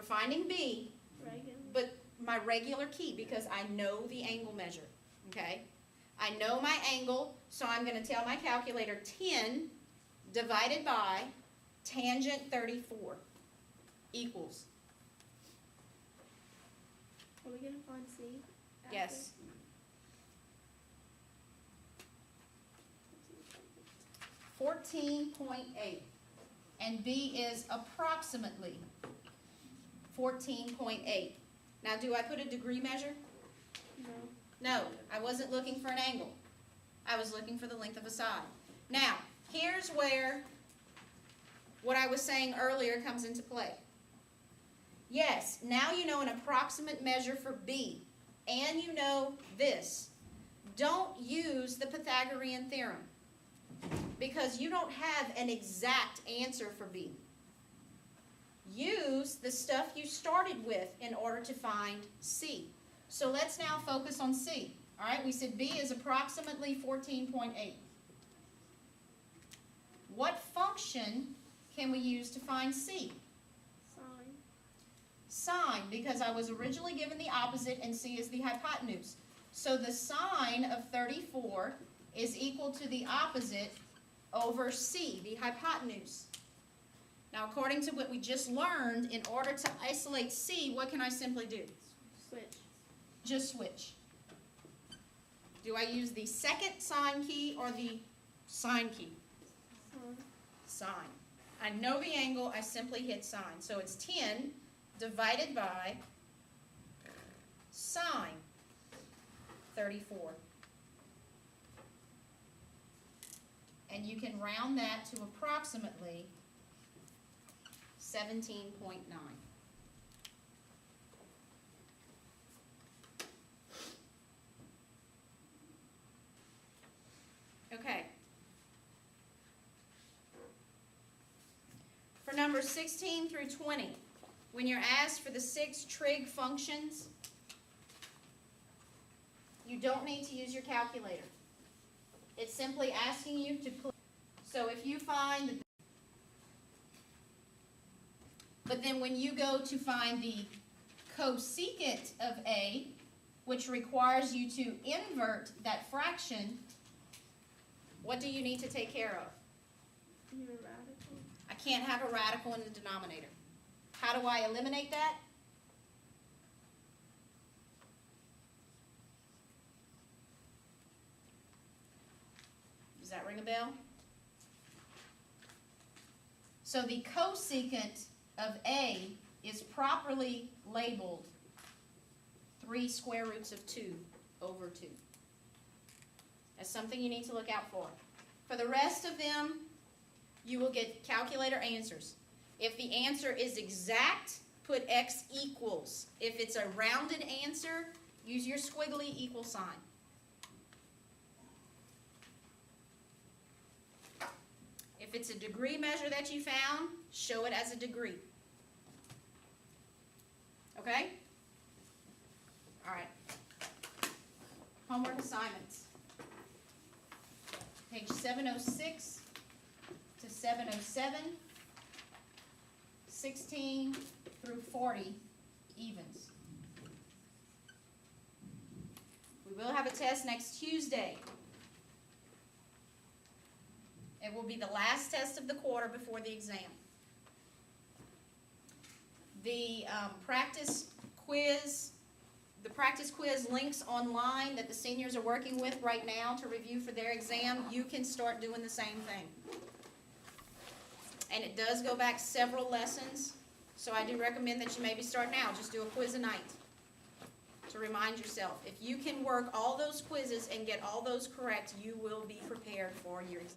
finding B, Regular. but my regular key, because I know the angle measure, okay? I know my angle, so I'm going to tell my calculator 10 divided by tangent 34 equals, Are we gonna find C? after? yes, 14.8. And B is approximately 14.8. Now, do I put a degree measure? No. No, I wasn't looking for an angle. I was looking for the length of a side. Now, here's where what I was saying earlier comes into play. Yes, now you know an approximate measure for B, and you know this. Don't use the Pythagorean theorem, because you don't have an exact answer for B. Use the stuff you started with in order to find C. So let's now focus on C. All right, we said B is approximately 14.8. What function can we use to find C? Sine. Sine, because I was originally given the opposite and C is the hypotenuse. So the sine of 34 is equal to the opposite over C, the hypotenuse. Now, according to what we just learned, in order to isolate C, what can I simply do? Switch. Just switch. Do I use the second sine key or the sine key? Sine. Sine. I know the angle, I simply hit sine. So it's 10 divided by sine 34. And you can round that to approximately 17.9. Okay. For numbers 16 through 20, when you're asked for the 6 trig functions, you don't need to use your calculator. It's simply asking you to put. So if you find that, but then when you go to find the cosecant of A, which requires you to invert that fraction, what do you need to take care of? You're a radical. I can't have a radical in the denominator. How do I eliminate that? Does that ring a bell? So the cosecant of A is properly labeled 3 square roots of 2 over 2. That's something you need to look out for. For the rest of them, you will get calculator answers. If the answer is exact, put x equals. If it's a rounded answer, use your squiggly equal sign. If it's a degree measure that you found, show it as a degree. Okay? All right. Homework assignments. Page 706 to 707, 16 through 40 evens. We will have a test next Tuesday. It will be the last test of the quarter before the exam. The practice quiz links online that the seniors are working with right now to review for their exam, you can start doing the same thing. And it does go back several lessons, so I do recommend that you maybe start now. Just do a quiz a night to remind yourself. If you can work all those quizzes and get all those correct, you will be prepared for your exam.